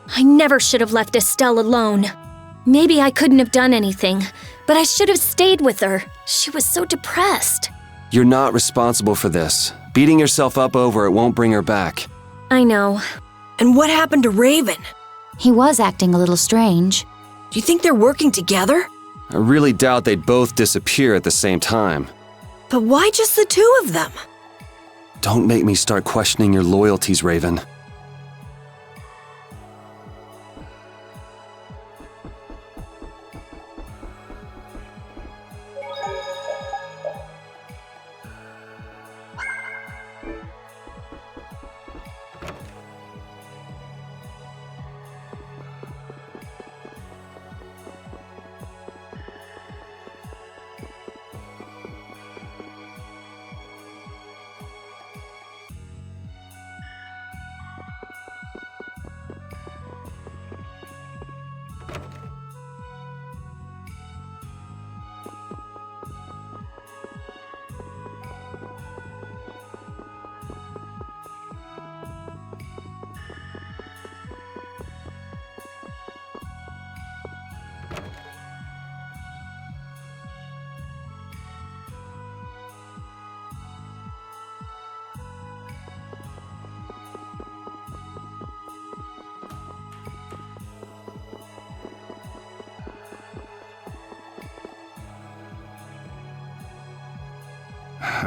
I never should have left Estelle alone. Maybe I couldn't have done anything, but I should have stayed with her. She was so depressed. You're not responsible for this. Beating yourself up over it won't bring her back. I know. And what happened to Raven? He was acting a little strange. Do you think they're working together? I really doubt they'd both disappear at the same time. But why just the two of them? Don't make me start questioning your loyalties, Raven.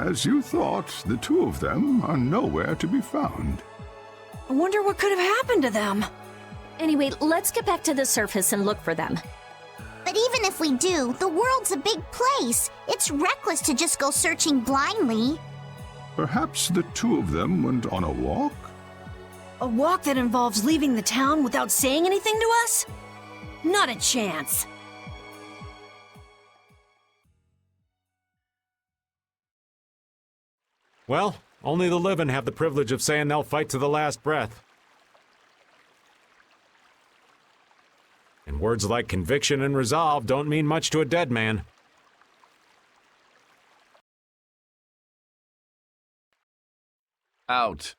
As you thought, the two of them are nowhere to be found. I wonder what could have happened to them. Anyway, let's get back to the surface and look for them. But even if we do, the world's a big place. It's reckless to just go searching blindly. Perhaps the two of them went on a walk? A walk that involves leaving the town without saying anything to us? Not a chance. Well, only the living have the privilege of saying they'll fight to the last breath. And words like conviction and resolve don't mean much to a dead man. Out.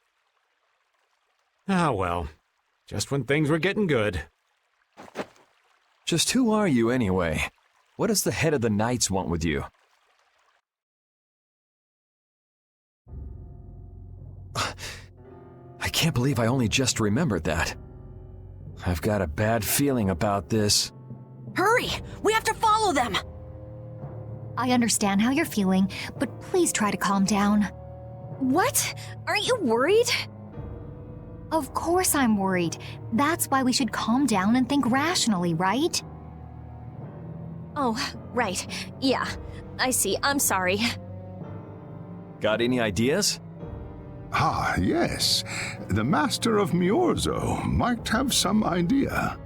Ah, well. Just when things were getting good. Just who are you, anyway? What does the head of the Knights want with you? I can't believe I only just remembered that. I've got a bad feeling about this. Hurry! We have to follow them! I understand how you're feeling, but please try to calm down. What? Aren't you worried? Of course I'm worried. That's why we should calm down and think rationally, right? Oh, right. Yeah, I see. I'm sorry. Got any ideas? Ah, yes. The Master of Miorzo might have some idea.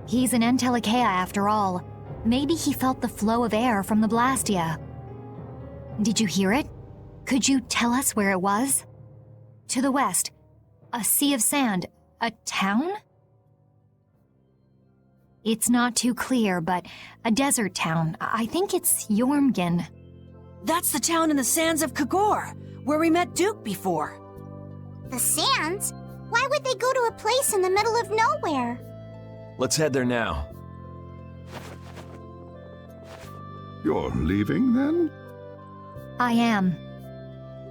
He's an Entelekea after all. Maybe he felt the flow of air from the Blastia. Did you hear it? Could you tell us where it was? To the west. A sea of sand. A town? It's not too clear, but a desert town. I think it's Jormungand. That's the town in the sands of Kagor, where we met Duke before. The sands? Why would they go to a place in the middle of nowhere? Let's head there now. You're leaving, then? I am.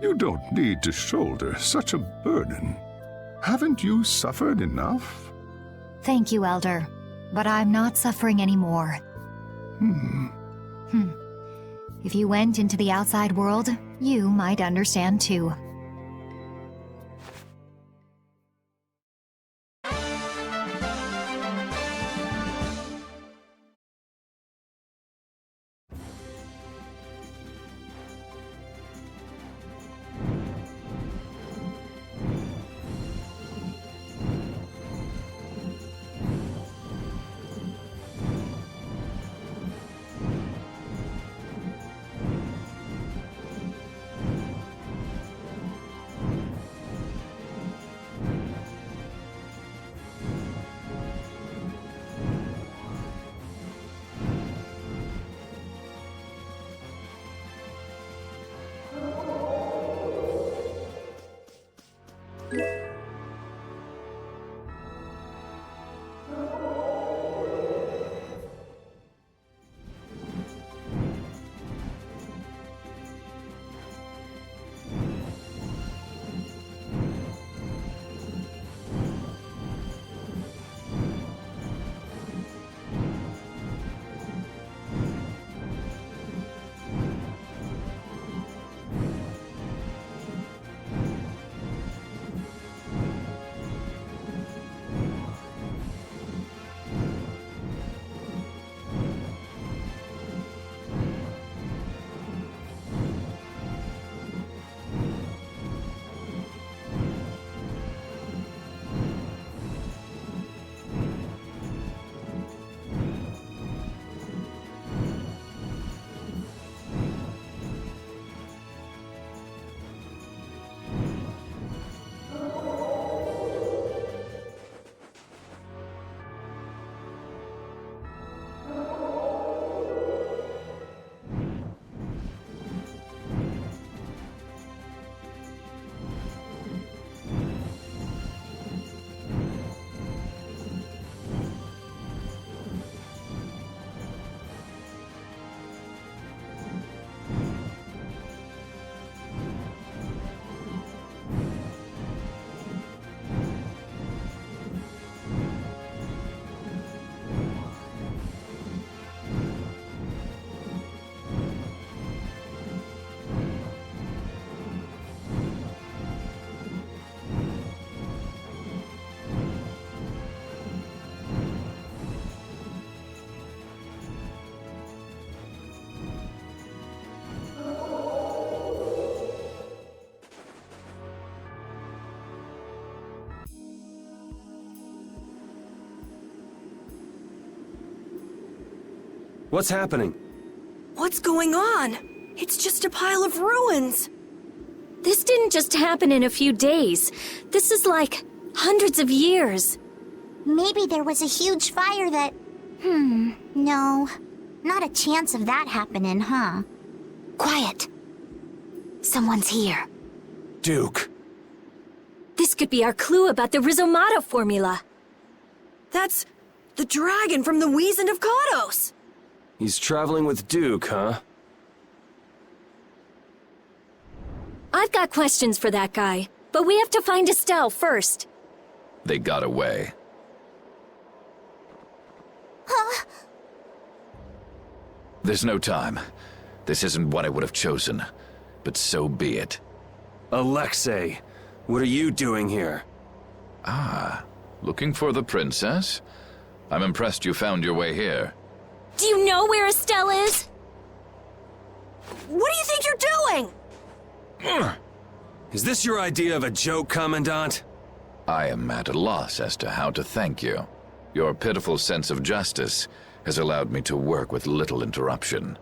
You don't need to shoulder such a burden. Haven't you suffered enough? Thank you, Elder. But I'm not suffering anymore. If you went into the outside world, you might understand too. What's happening? What's going on? It's just a pile of ruins. This didn't just happen in a few days. This is like hundreds of years. Maybe there was a huge fire that... no. Not a chance of that happening, huh? Quiet. Someone's here. Duke. This could be our clue about the Rhizomato formula. That's the dragon from the Wizened of Kodos. He's traveling with Duke, huh? I've got questions for that guy, but we have to find Estelle first. They got away. Huh? There's no time. This isn't what I would have chosen, but so be it. Alexei, what are you doing here? Ah, looking for the princess? I'm impressed you found your way here. Do you know where Estelle is? What do you think you're doing? Is this your idea of a joke, Commandant? I am at a loss as to how to thank you. Your pitiful sense of justice has allowed me to work with little interruption.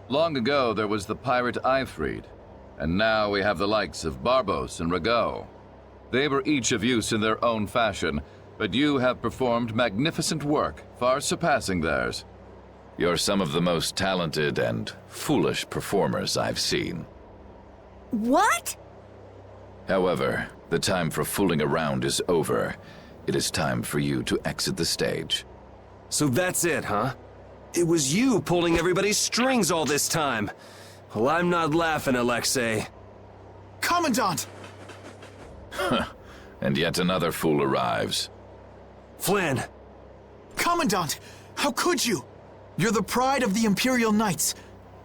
Long ago, there was the pirate Eifried, and now we have the likes of Barbos and Rago. They were each of use in their own fashion, but you have performed magnificent work, far surpassing theirs. You're some of the most talented and foolish performers I've seen. What? However, the time for fooling around is over. It is time for you to exit the stage. So that's it, huh? It was you pulling everybody's strings all this time. Well, I'm not laughing, Alexei. Commandant! And yet another fool arrives. Flynn! Commandant! How could you? You're the pride of the Imperial Knights.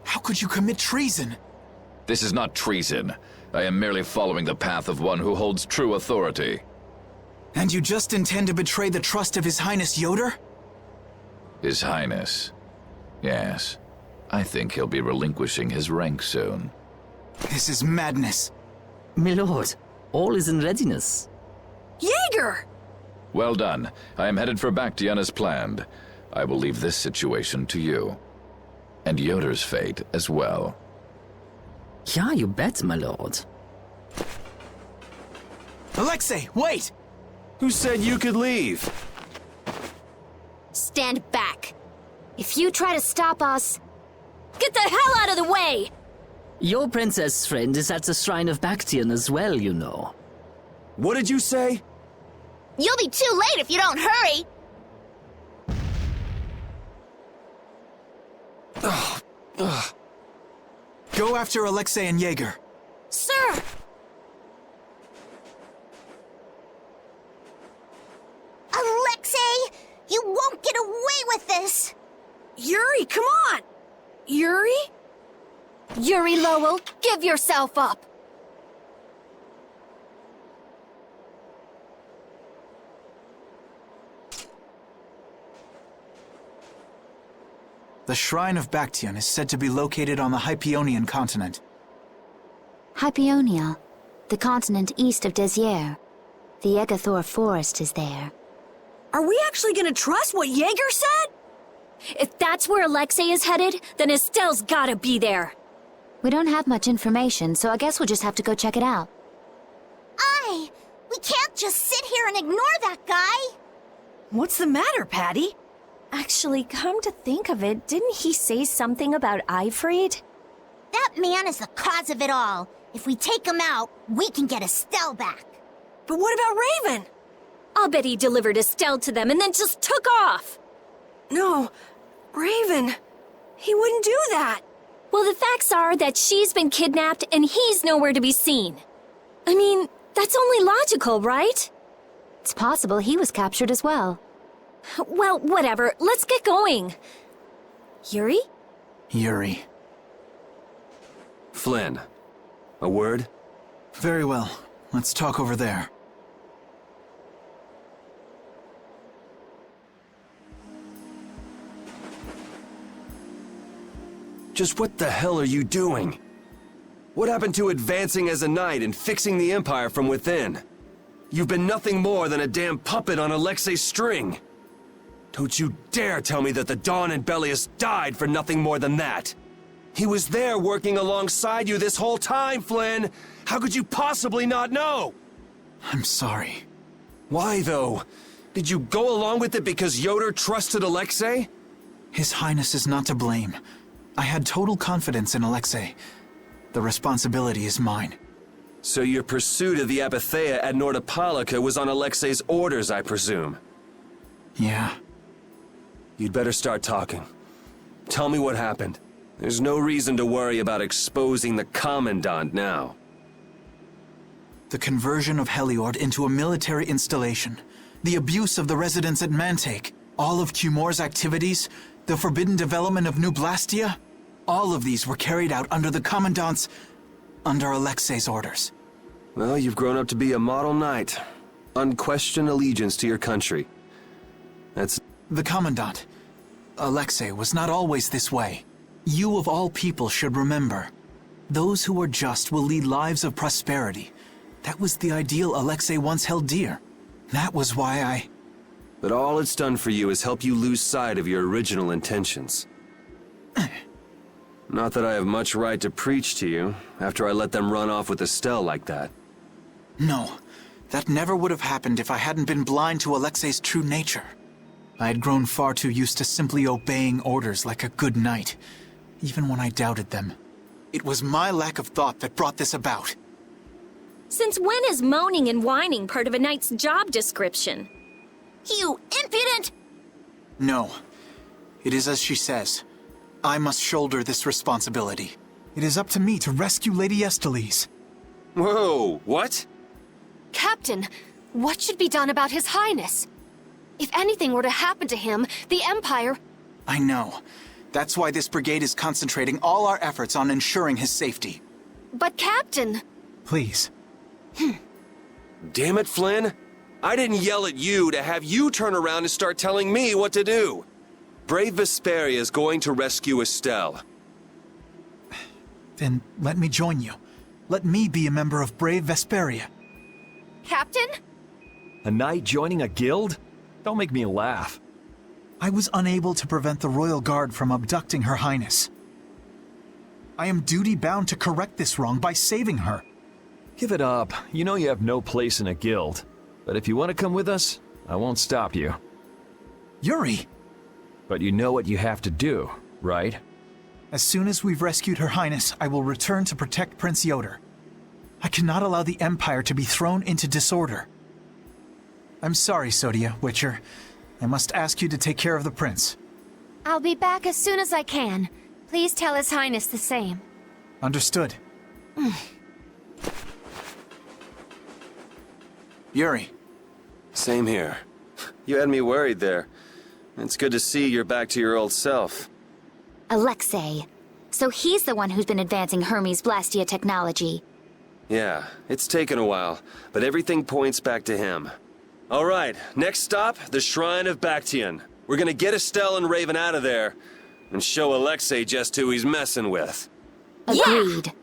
How could you commit treason? This is not treason. I am merely following the path of one who holds true authority. And you just intend to betray the trust of His Highness Yoder? His Highness. Yes. I think he'll be relinquishing his rank soon. This is madness. My lord, all is in readiness. Jaeger! Well done. I am headed for Bactian as planned. I will leave this situation to you. And Yoder's fate as well. Yeah, you bet, my lord. Alexei, wait! Who said you could leave? Stand back. If you try to stop us, get the hell out of the way! Your princess friend is at the Shrine of Bactian as well, you know. What did you say? You'll be too late if you don't hurry! Go after Alexei and Jaeger. Sir! Alexei! You won't get away with this! Yuri, come on! Yuri? Yuri Lowell, give yourself up! The Shrine of Bactian is said to be located on the Hypionian continent. Hypionia, the continent east of Desier. The Egathor forest is there. Are we actually gonna trust what Jaeger said? If that's where Alexei is headed, then Estelle's gotta be there. We don't have much information, so I guess we'll just have to go check it out. We can't just sit here and ignore that guy! What's the matter, Patty? Actually, come to think of it, didn't he say something about Eifried? That man is the cause of it all. If we take him out, we can get Estelle back. But what about Raven? I'll bet he delivered Estelle to them and then just took off. No, Raven. He wouldn't do that. Well, the facts are that she's been kidnapped and he's nowhere to be seen. I mean, that's only logical, right? It's possible he was captured as well. Well, whatever. Let's get going. Yuri? Yuri. Flynn. A word? Very well. Let's talk over there. Just what the hell are you doing? What happened to advancing as a knight and fixing the Empire from within? You've been nothing more than a damn puppet on Alexei's string. Don't you dare tell me that the Dawn and Bellius died for nothing more than that! He was there working alongside you this whole time, Flynn! How could you possibly not know? I'm sorry. Why, though? Did you go along with it because Yoder trusted Alexei? His Highness is not to blame. I had total confidence in Alexei. The responsibility is mine. So your pursuit of the Apatheia at Nordopolica was on Alexei's orders, I presume? Yeah. You'd better start talking. Tell me what happened. There's no reason to worry about exposing the Commandant now. The conversion of Heliord into a military installation, the abuse of the residents at Mantake, all of Cumor's activities, the forbidden development of New Blastia, all of these were carried out under the Commandant's... under Alexei's orders. Well, you've grown up to be a model knight. Unquestioned allegiance to your country. That's... The Commandant. Alexei was not always this way. You of all people should remember. Those who are just will lead lives of prosperity. That was the ideal Alexei once held dear. That was why I... But all it's done for you is help you lose sight of your original intentions. Not that I have much right to preach to you, after I let them run off with Estelle like that. No, that never would have happened if I hadn't been blind to Alexei's true nature. I had grown far too used to simply obeying orders like a good knight, even when I doubted them. It was my lack of thought that brought this about. Since when is moaning and whining part of a knight's job description? You impudent! No. It is as she says. I must shoulder this responsibility. It is up to me to rescue Lady Estellise. Whoa, what? Captain, what should be done about His Highness? If anything were to happen to him, the Empire... I know. That's why this brigade is concentrating all our efforts on ensuring his safety. But Captain... Please. Damn it, Flynn. I didn't yell at you to have you turn around and start telling me what to do. Brave Vesperia is going to rescue Estelle. Then let me join you. Let me be a member of Brave Vesperia. Captain? A knight joining a guild? Don't make me laugh. I was unable to prevent the Royal Guard from abducting Her Highness. I am duty-bound to correct this wrong by saving her. Give it up. You know you have no place in a guild. But if you want to come with us, I won't stop you. Yuri! But you know what you have to do, right? As soon as we've rescued Her Highness, I will return to protect Prince Yoder. I cannot allow the Empire to be thrown into disorder. I'm sorry, Sodia, Witcher. I must ask you to take care of the prince. I'll be back as soon as I can. Please tell His Highness the same. Understood. Yuri. Same here. You had me worried there. It's good to see you're back to your old self. Alexei. So he's the one who's been advancing Hermes Blastia technology. Yeah, it's taken a while, but everything points back to him. All right, next stop, the Shrine of Bactian. We're gonna get Estelle and Raven out of there, and show Alexei just who he's messing with. Agreed.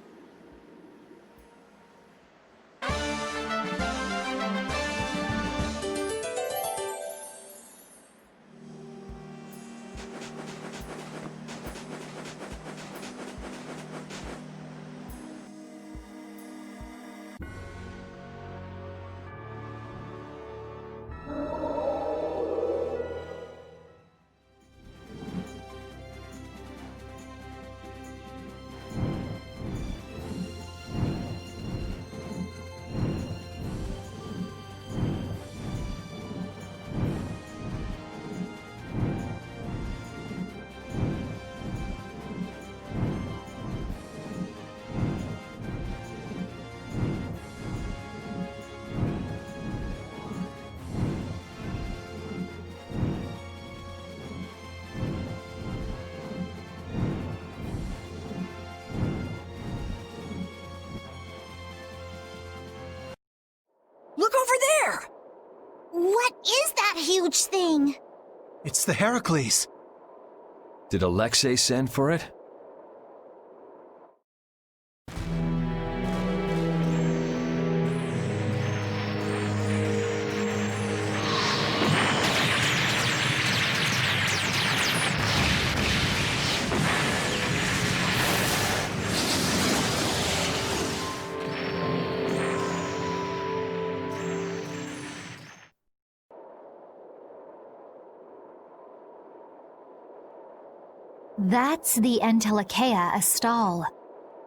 Look over there! What is that huge thing? It's the Heracles. Did Alexei send for it? That's the Entelikeia Astal.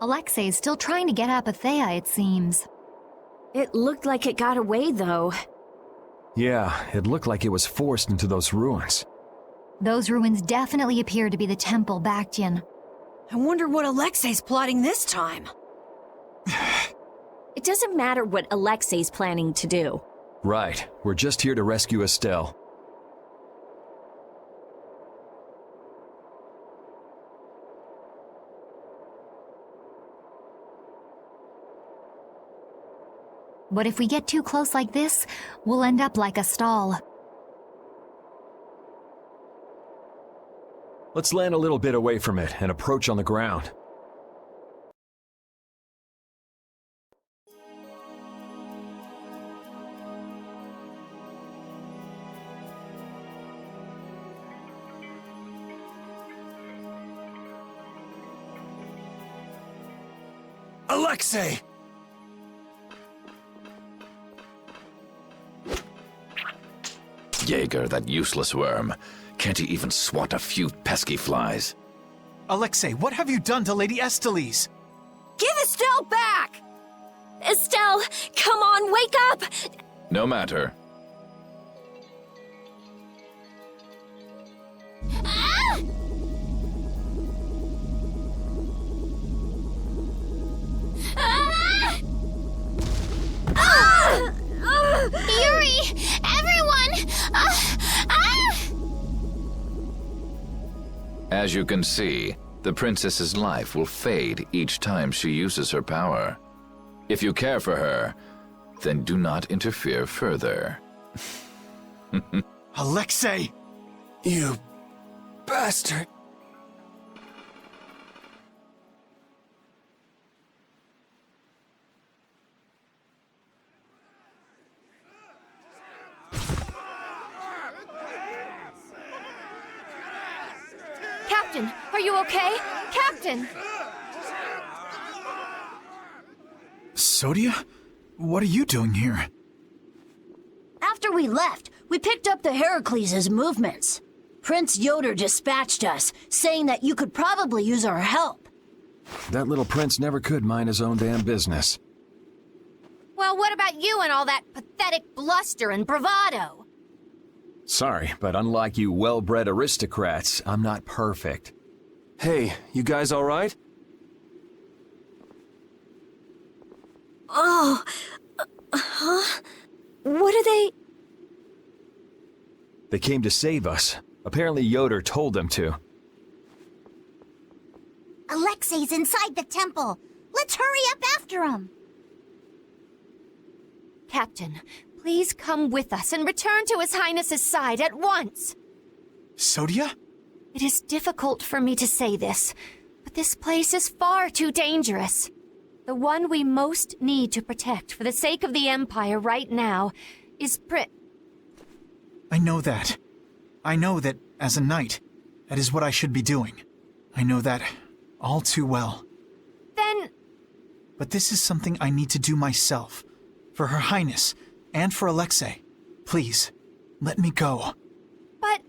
Alexei's still trying to get Apatheia, it seems. It looked like it got away, though. Yeah, it looked like it was forced into those ruins. Those ruins definitely appear to be the Temple Bactian. I wonder what Alexei's plotting this time. It doesn't matter what Alexei's planning to do. Right, we're just here to rescue Estelle. But if we get too close like this, we'll end up like Astal. Let's land a little bit away from it and approach on the ground. Alexei! Jaeger, that useless worm. Can't he even swat a few pesky flies? Alexei, what have you done to Lady Estellise? Give Estelle back! Estelle, come on, wake up! No matter. Yuri! Everyone! As you can see, the princess's life will fade each time she uses her power. If you care for her, then do not interfere further. Alexei! You bastard! Captain, are you okay? Captain! Sodia? What are you doing here? After we left, we picked up the Heracles' movements. Prince Yoder dispatched us, saying that you could probably use our help. That little prince never could mind his own damn business. Well, what about you and all that pathetic bluster and bravado? Sorry, but unlike you well-bred aristocrats, I'm not perfect. Hey, you guys all right? Oh, huh? What are they? They came to save us. Apparently Yoder told them to. Alexei's inside the temple. Let's hurry up after him. Captain, please come with us and return to His Highness's side at once. Sodia? It is difficult for me to say this, but this place is far too dangerous. The one we most need to protect for the sake of the Empire right now is I know that. I know that, as a knight, that is what I should be doing. I know that all too well. Then... But this is something I need to do myself. For Her Highness, and for Alexei. Please, let me go. But...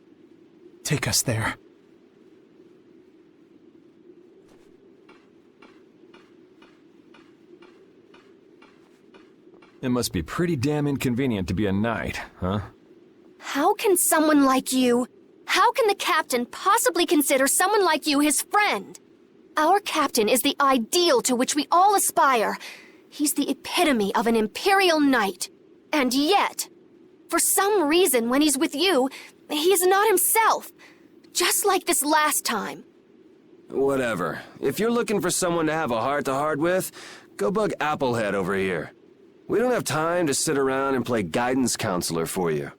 Take us there. It must be pretty damn inconvenient to be a knight, huh? How can someone like you... How can the captain possibly consider someone like you his friend? Our captain is the ideal to which we all aspire. He's the epitome of an imperial knight. And yet, for some reason when he's with you, he's not himself. Just like this last time. Whatever. If you're looking for someone to have a heart-to-heart with, go bug Applehead over here. We don't have time to sit around and play guidance counselor for you.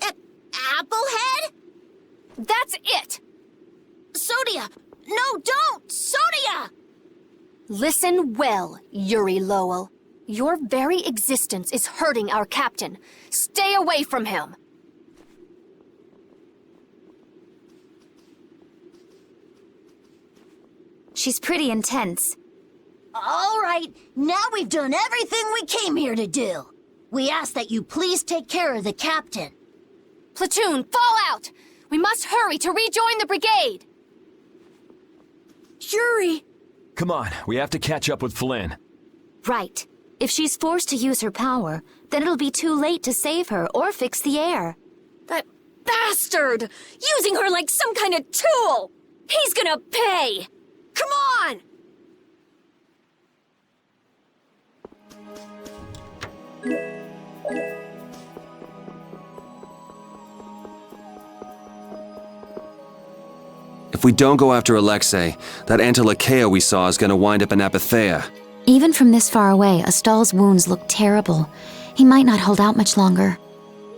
Applehead? That's it! Sodia! No, don't! Sodia! Listen well, Yuri Lowell. Your very existence is hurting our captain. Stay away from him! She's pretty intense. All right, now we've done everything we came here to do. We ask that you please take care of the captain. Platoon, fall out! We must hurry to rejoin the brigade! Yuri! Come on, we have to catch up with Flynn. Right. If she's forced to use her power, then it'll be too late to save her or fix the air. That bastard! Using her like some kind of tool! He's gonna pay! Come on! If we don't go after Alexei, that Antilakea we saw is gonna wind up in Apatheia. Even from this far away, Astal's wounds look terrible. He might not hold out much longer.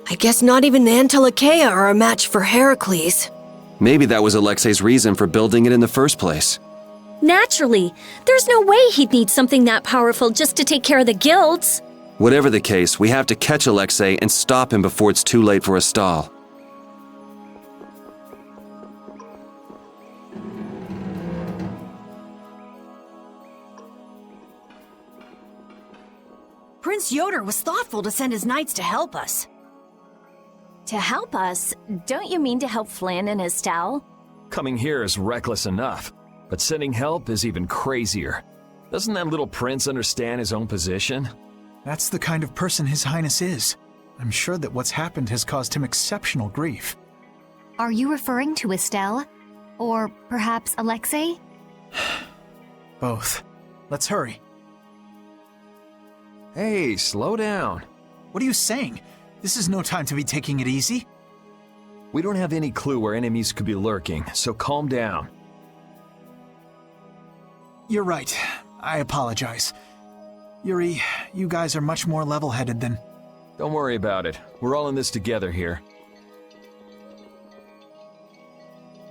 I guess not even the Antilakea are a match for Heracles. Maybe that was Alexei's reason for building it in the first place. Naturally. There's no way he'd need something that powerful just to take care of the guilds. Whatever the case, we have to catch Alexei and stop him before it's too late for Astal. Prince Yoder was thoughtful to send his knights to help us. To help us? Don't you mean to help Flynn and Astal? Coming here is reckless enough, but sending help is even crazier. Doesn't that little prince understand his own position? That's the kind of person His Highness is. I'm sure that what's happened has caused him exceptional grief. Are you referring to Estelle? Or perhaps Alexei? Both. Let's hurry. Hey, slow down. What are you saying? This is no time to be taking it easy. We don't have any clue where enemies could be lurking, so calm down. You're right. I apologize. Yuri, you guys are much more level-headed than... Don't worry about it. We're all in this together here.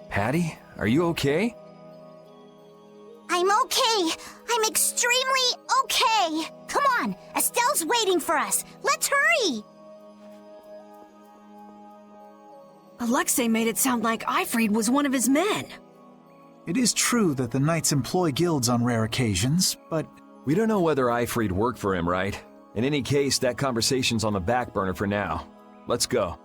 Patty, are you okay? I'm okay. I'm extremely okay. Come on, Estelle's waiting for us. Let's hurry. Alexei made it sound like Ifrid was one of his men. It is true that the knights employ guilds on rare occasions, but... We don't know whether Ifrid worked for him, right? In any case, that conversation's on the back burner for now. Let's go.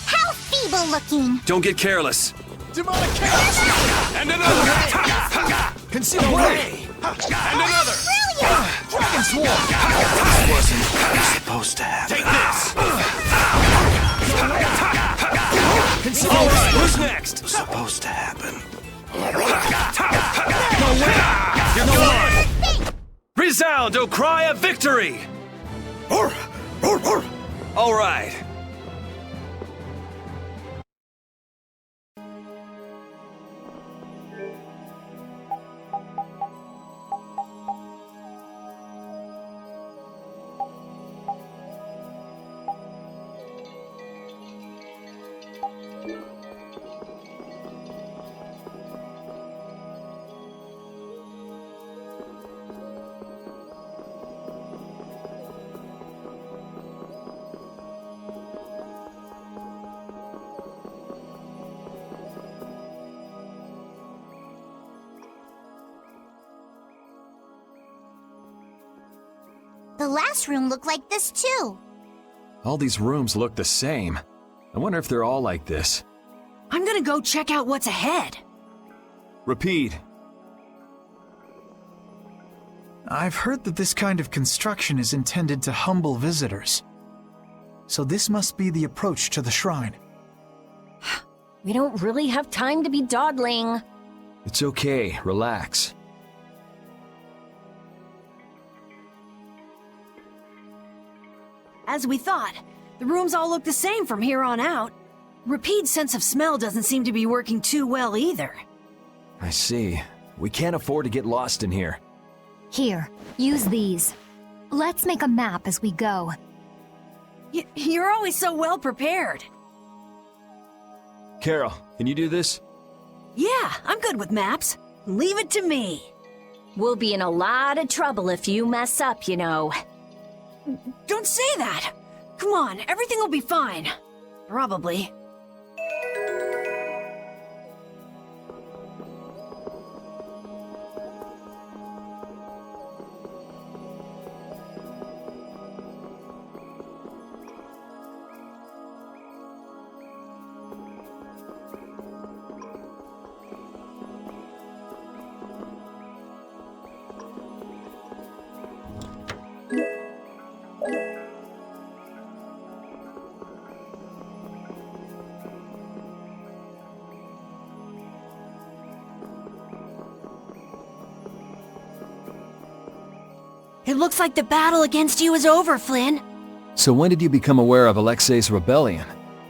How feeble-looking. Don't get careless. Demonic chaos! And another! Conceal away! And another! Brilliant! Dragon Swarm! This wasn't supposed to happen. Take this! Conceal All right, away! who's next? Supposed to happen. You're gone! Resound, O cry of victory! All right. The last room looked like this too. All these rooms look the same. I wonder if they're all like this. I'm gonna go check out what's ahead. Repeat. I've heard that this kind of construction is intended to humble visitors. So this must be the approach to the shrine. We don't really have time to be dawdling. It's okay, relax. As we thought, the rooms all look the same from here on out. Rapide's sense of smell doesn't seem to be working too well either. I see. We can't afford to get lost in here. Here, use these. Let's make a map as we go. You're always so well prepared. Carol, can you do this? Yeah, I'm good with maps. Leave it to me. We'll be in a lot of trouble if you mess up, you know. Don't say that. Come on, everything will be fine. Probably. It looks like the battle against you is over, Flynn. So when did you become aware of Alexei's rebellion?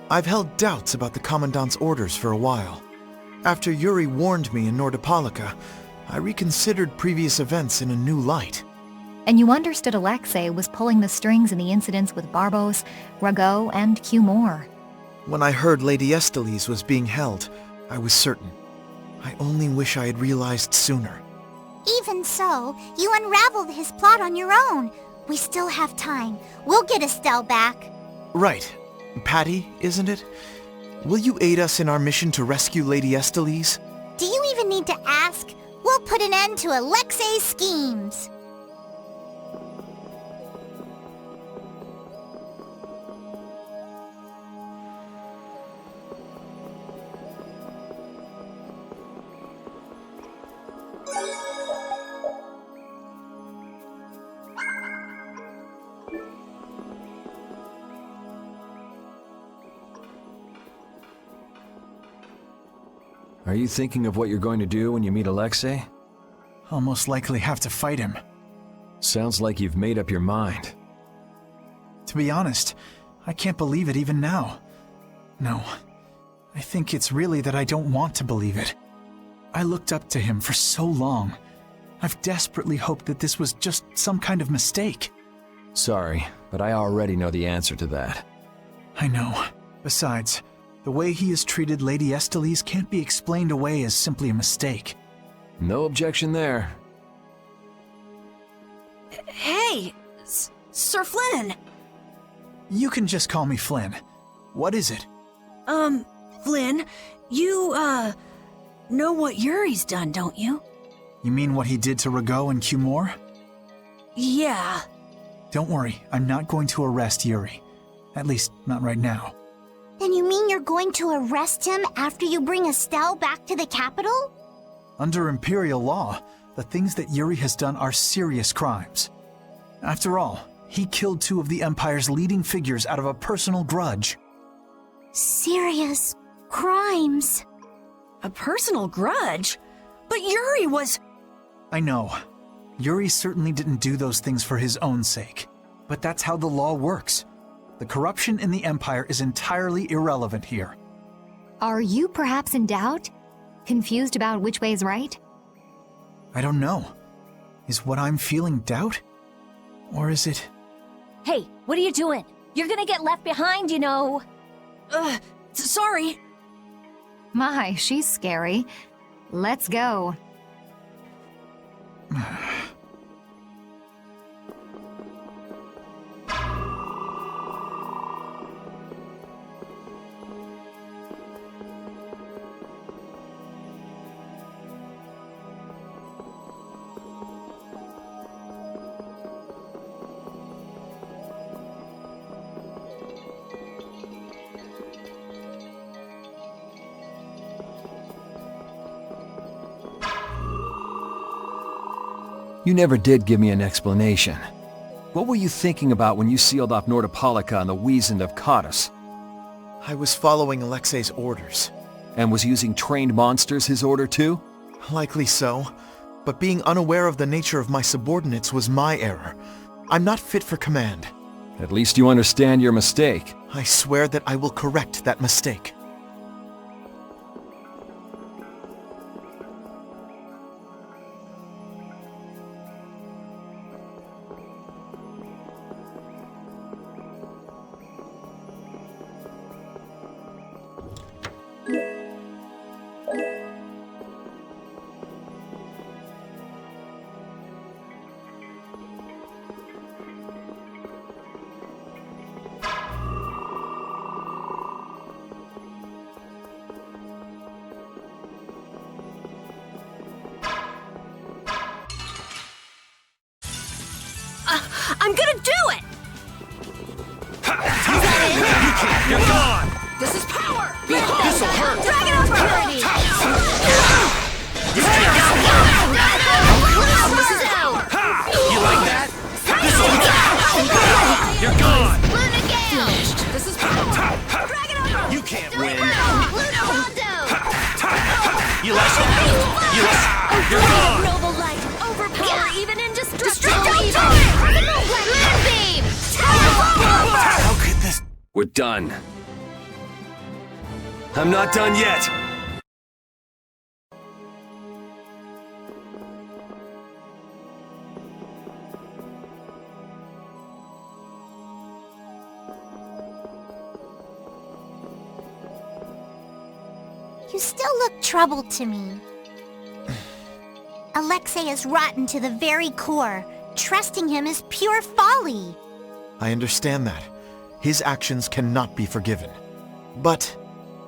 I've held doubts about the Commandant's orders for a while. After Yuri warned me in Nordopolica, I reconsidered previous events in a new light. And you understood Alexei was pulling the strings in the incidents with Barbos, Rago, and Cumore. When I heard Lady Estellise was being held, I was certain. I only wish I had realized sooner. Even so, you unraveled his plot on your own. We still have time. We'll get Estelle back. Right. Patty, isn't it? Will you aid us in our mission to rescue Lady Estellise? Do you even need to ask? We'll put an end to Alexei's schemes. Are you thinking of what you're going to do when you meet Alexei? I'll most likely have to fight him. Sounds like you've made up your mind. To be honest, I can't believe it even now. No, I think it's really that I don't want to believe it. I looked up to him for so long. I've desperately hoped that this was just some kind of mistake. Sorry, but I already know the answer to that. I know. Besides, the way he has treated Lady Estellise can't be explained away as simply a mistake. No objection there. Hey, Sir Flynn! You can just call me Flynn. What is it? Flynn, you, know what Yuri's done, don't you? You mean what he did to Rago and Cumore? Yeah. Don't worry, I'm not going to arrest Yuri. At least, not right now. Then you mean you're going to arrest him after you bring Estelle back to the capital? Under Imperial law, the things that Yuri has done are serious crimes. After all, he killed two of the Empire's leading figures out of a personal grudge. Serious crimes? A personal grudge? But Yuri was... I know. Yuri certainly didn't do those things for his own sake. But that's how the law works. The corruption in the Empire is entirely irrelevant here. Are you perhaps in doubt? Confused about which way is right? I don't know. Is what I'm feeling doubt? Or is it... Hey, what are you doing? You're gonna get left behind, you know. Sorry. My, she's scary. Let's go. You never did give me an explanation. What were you thinking about when you sealed off Nordopolica on the Wiesent of Cottus? I was following Alexei's orders. And was using trained monsters his order too? Likely so, but being unaware of the nature of my subordinates was my error. I'm not fit for command. At least you understand your mistake. I swear that I will correct that mistake. I'm gonna do it! You're gone! This is power! This'll hurt! Dragon over! This is power! You like that? This'll hurt! You're gone! This is power! Dragon over! You can't win! You like that? You're gone! Noble light, overpower even indestructible Destructo evil! Moonbeam! How could this... We're done. I'm not done yet! You still look troubled to me. Alexei is rotten to the very core. Trusting him is pure folly. I understand that. His actions cannot be forgiven. But...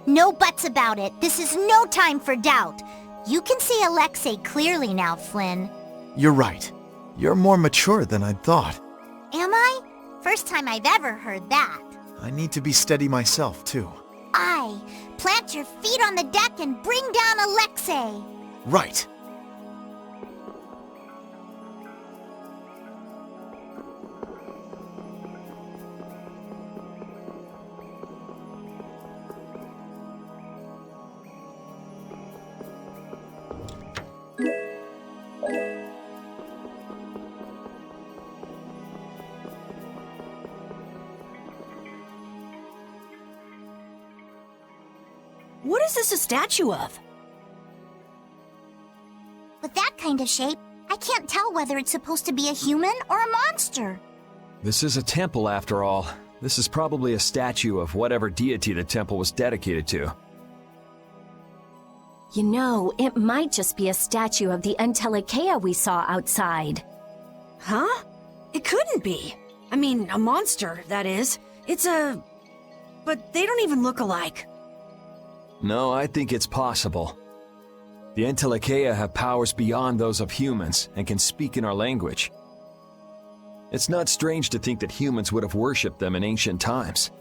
No buts about it. This is no time for doubt. You can see Alexei clearly now, Flynn. you're right. You're more mature than I'd thought. Am I? First time I've ever heard that. I need to be steady myself, too. Aye. Plant your feet on the deck and bring down Alexei. Right. What is this a statue of? With that kind of shape, I can't tell whether it's supposed to be a human or a monster. This is a temple, after all. This is probably a statue of whatever deity the temple was dedicated to. You know, it might just be a statue of the Entelekea we saw outside. Huh? It couldn't be. I mean, a monster, that is. It's a... But they don't even look alike. No, I think it's possible. The Entelekea have powers beyond those of humans and can speak in our language. It's not strange to think that humans would have worshipped them in ancient times.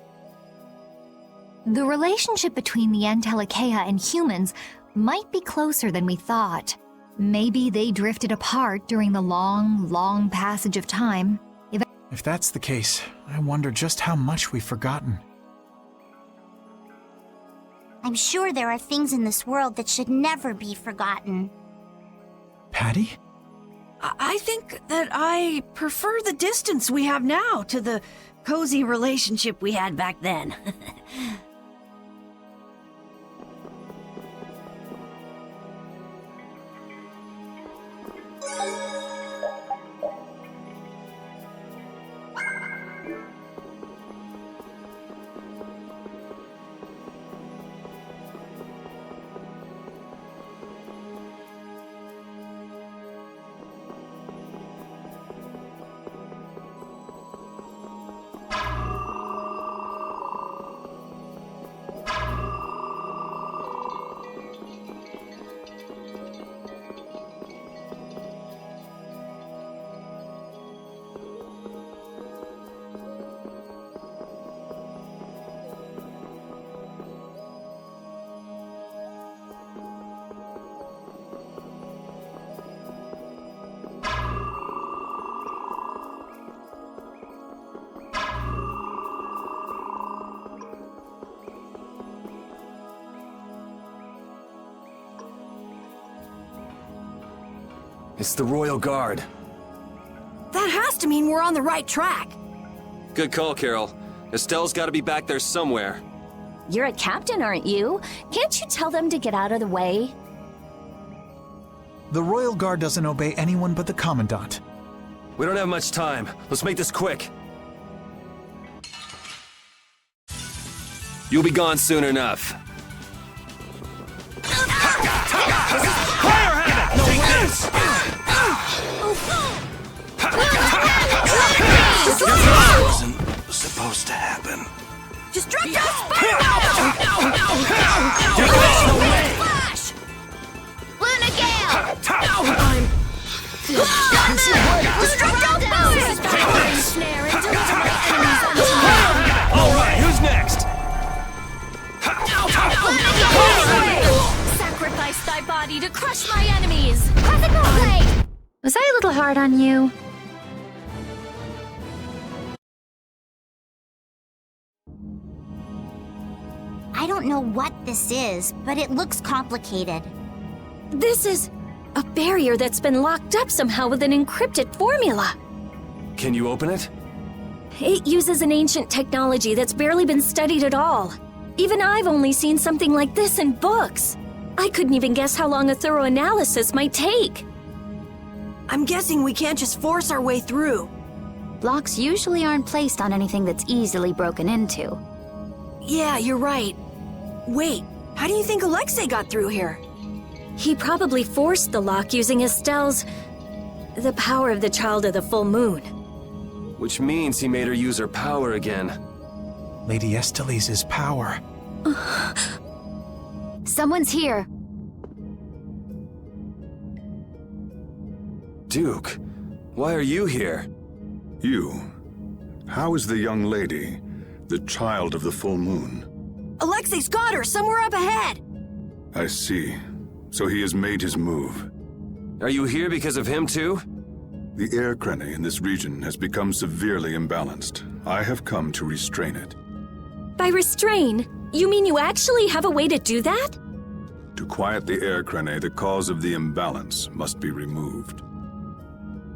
The relationship between the Entelekea and humans might be closer than we thought. Maybe they drifted apart during the long passage of time. If that's the case, I wonder just how much we've forgotten. I'm sure there are things in this world that should never be forgotten. Patty? I think that I prefer the distance we have now to the cozy relationship we had back then. It's the Royal Guard. That has to mean we're on the right track. Good call, Carol. Estelle's gotta be back there somewhere. You're a captain, aren't you? Can't you tell them to get out of the way? The Royal Guard doesn't obey anyone but the Commandant. We don't have much time. Let's make this quick. You'll be gone soon enough. That wasn't supposed to happen. Destructo Flash! Luna Gale! Destructo ready to crush my enemies! Classic roleplay! Was I a little hard on you? I don't know what this is, but it looks complicated. This is a barrier that's been locked up somehow with an encrypted formula. Can you open it? It uses an ancient technology that's barely been studied at all. Even I've only seen something like this in books. I couldn't even guess how long a thorough analysis might take. I'm guessing we can't just force our way through. Locks usually aren't placed on anything that's easily broken into. Yeah, you're right. Wait, how do you think Alexei got through here? He probably forced the lock using Estelle's... the power of the Child of the Full Moon. Which means he made her use her power again. Lady Estelise's power. Someone's here. Duke, why are you here? You. How is the young lady, the Child of the Full Moon? Alexei's got her somewhere up ahead! I see. So he has made his move. Are you here because of him too? The air crene in this region has become severely imbalanced. I have come to restrain it. By restrain, you mean you actually have a way to do that? To quiet the air crene, the cause of the imbalance must be removed.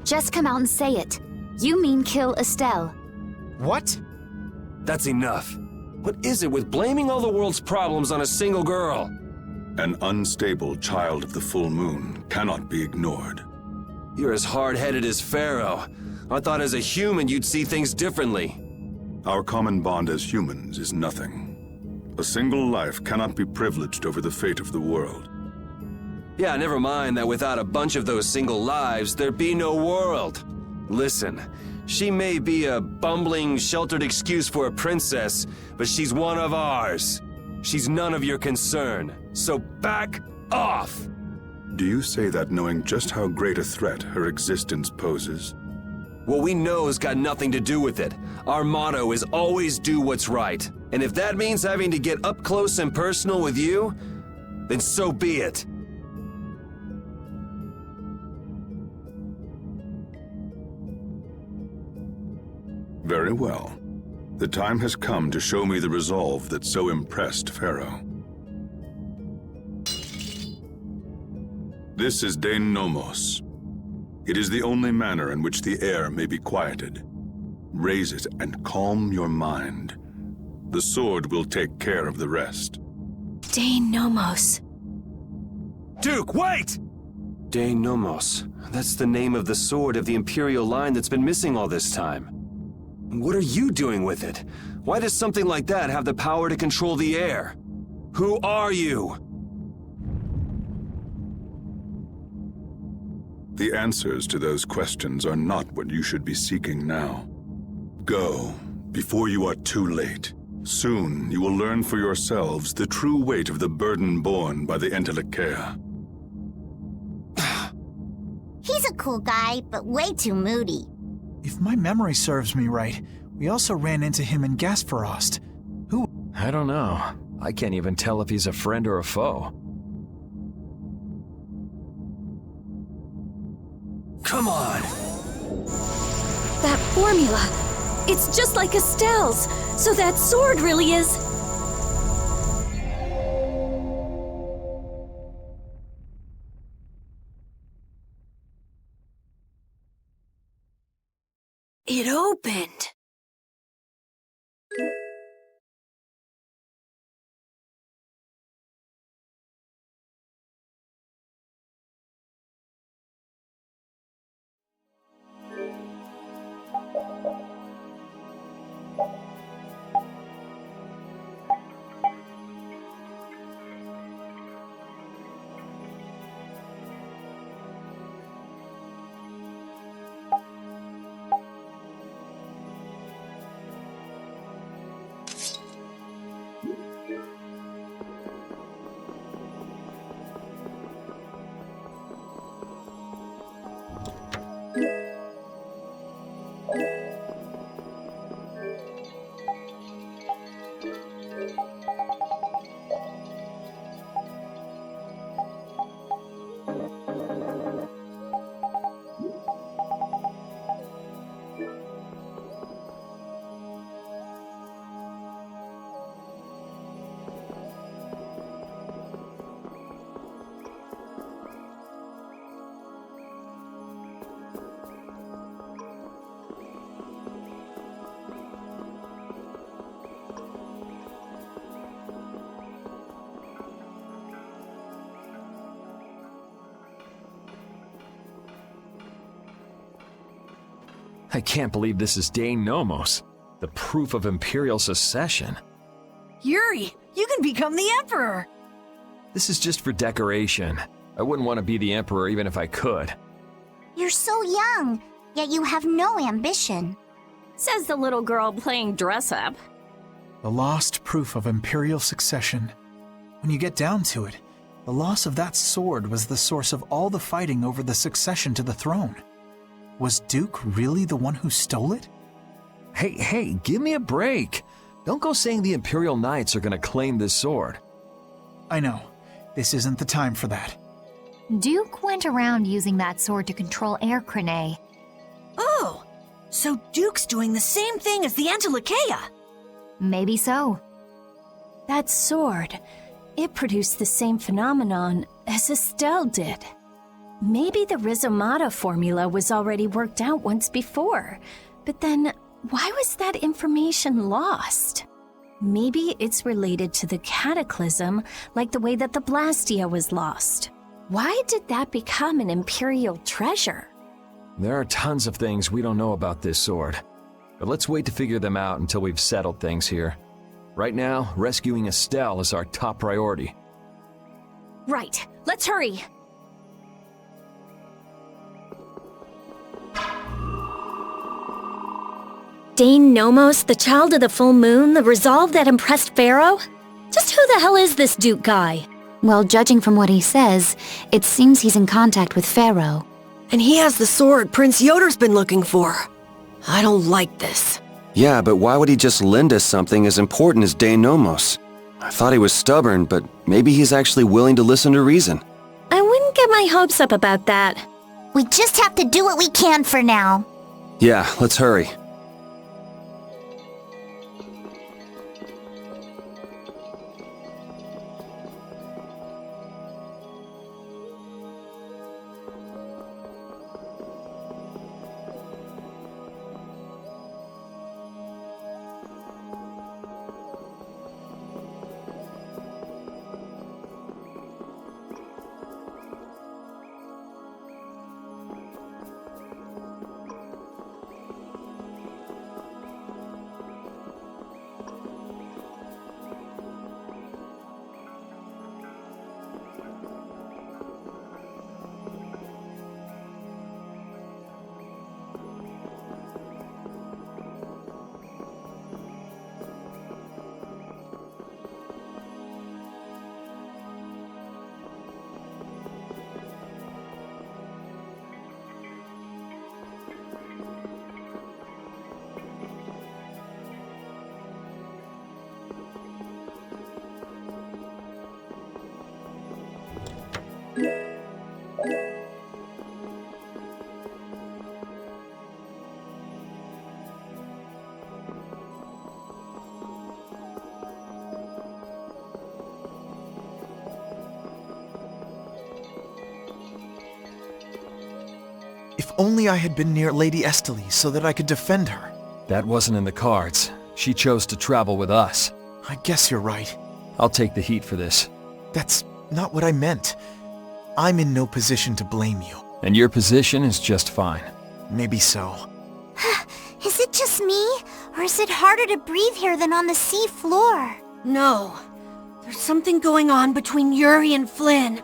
Just come out and say it. You mean kill Estelle. What? That's enough. What is it with blaming all the world's problems on a single girl? An unstable Child of the Full Moon cannot be ignored. You're as hard-headed as Pharaoh. I thought as a human you'd see things differently. Our common bond as humans is nothing. A single life cannot be privileged over the fate of the world. Yeah, never mind that without a bunch of those single lives, there'd be no world. Listen, she may be a bumbling, sheltered excuse for a princess, but she's one of ours. She's none of your concern, so back off! Do you say that knowing just how great a threat her existence poses? What we know's got nothing to do with it. Our motto is always do what's right. And if that means having to get up close and personal with you, then so be it. Very well. The time has come to show me the resolve that so impressed Pharaoh. This is Dein Nomos. It is the only manner in which the air may be quieted. Raise it and calm your mind. The sword will take care of the rest. Dein Nomos. Duke, wait! Dein Nomos. That's the name of the sword of the Imperial line that's been missing all this time. What are you doing with it? Why does something like that have the power to control the air? Who are you? The answers to those questions are not what you should be seeking now. Go, before you are too late. Soon you will learn for yourselves the true weight of the burden borne by the Entelekea. He's a cool guy, but way too moody. If my memory serves me right, we also ran into him in Gasparost. Who? I don't know. I can't even tell if he's a friend or a foe. Come on! That formula, it's just like Estelle's, so that sword really is... It opened. I can't believe this is Dane Nomos, the proof of Imperial secession. Yuri, you can become the Emperor! This is just for decoration. I wouldn't want to be the Emperor even if I could. You're so young, yet you have no ambition. Says the little girl playing dress-up. The lost proof of Imperial succession. When you get down to it, the loss of that sword was the source of all the fighting over the succession to the throne. Was Duke really the one who stole it? Hey, give me a break. Don't go saying the Imperial Knights are gonna claim this sword. I know. This isn't the time for that. Duke went around using that sword to control Air Crane. Oh, so Duke's doing the same thing as the Antilocheia. Maybe so. That sword, it produced the same phenomenon as Estelle did. Maybe the Rizomata formula was already worked out once before, but then why was that information lost? Maybe it's related to the cataclysm, like the way that the Blastia was lost. Why did that become an Imperial treasure? There are tons of things we don't know about this sword, but let's wait to figure them out until we've settled things here. Right now, rescuing Estelle is our top priority. Right, let's hurry! Dane Nomos, the child of the full moon, the resolve that impressed Pharaoh? Just who the hell is this Duke guy? Well, judging from what he says, it seems he's in contact with Pharaoh. And he has the sword Prince Yoder's been looking for. I don't like this. Yeah, but why would he just lend us something as important as Dane Nomos? I thought he was stubborn, but maybe he's actually willing to listen to reason. I wouldn't get my hopes up about that. We just have to do what we can for now. Yeah, let's hurry. If only I had been near Lady Estelle so that I could defend her. That wasn't in the cards. She chose to travel with us. I guess you're right. I'll take the heat for this. That's not what I meant. I'm in no position to blame you. And your position is just fine. Maybe so. Is it just me? Or is it harder to breathe here than on the sea floor? No. There's something going on between Yuri and Flynn.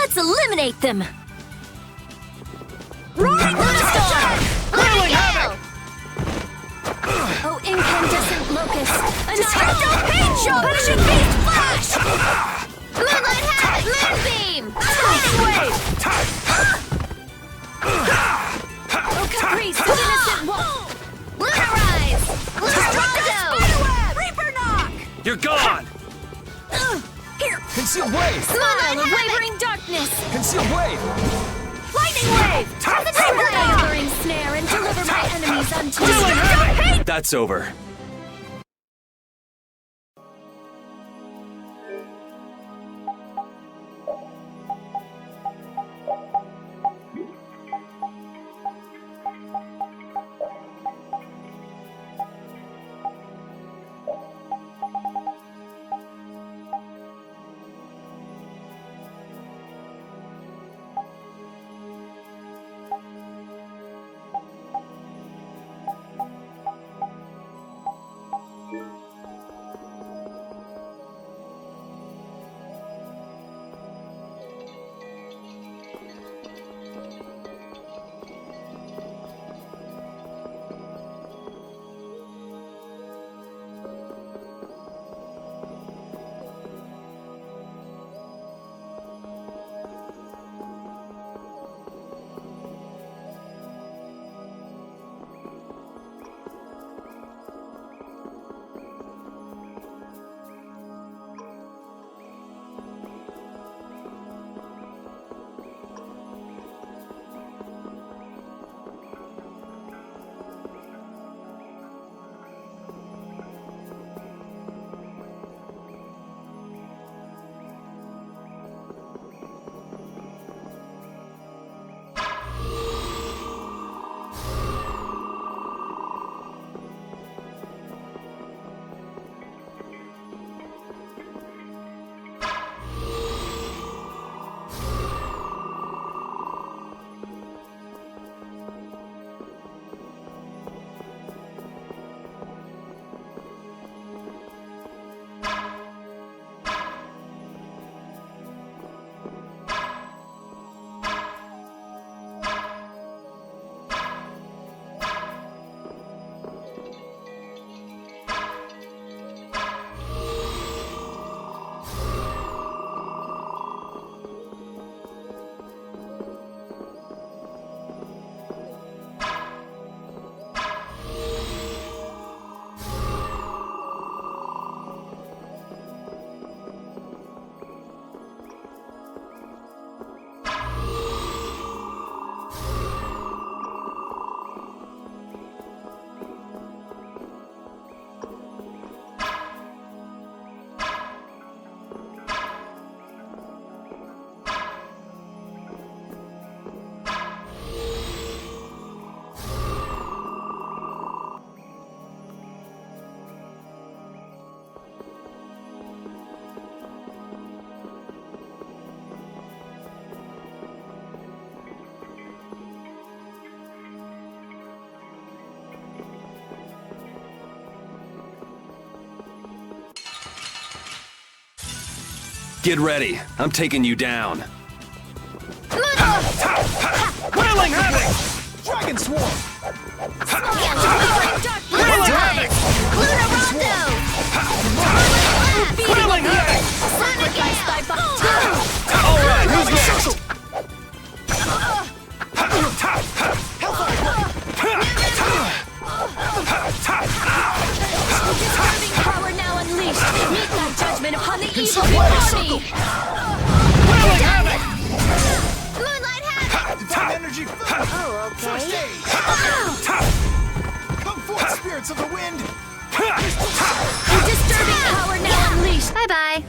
Let's eliminate them! Roaring Thunderstorm! Let it go! Oh, incandescent locust! Disruptor paint show! Punishing beast flash! Moonlight havoc! Moonbeam! Lightning wave! Oh, caprice! Innocent wolf! Lunarise! Lunarondo! Reaper knock! You're gone! Here! Concealed wave! Smile of wavering darkness! Concealed wave! Lightning wave! Reaper alluring snare and deliver my enemies unto you! That's over. Get ready. I'm taking you down. Wailing havoc! Dragon swarm! Wailing havoc! Wailing havoc! All right, who's next? Disturbing power now unleashed. Meet that judgment upon the evil before me. Wailing havoc! Moonlight havoc! Divine energy. Oh, okay. First aid. Come forth, spirits of the wind. Disturbing power now unleashed. Bye-bye.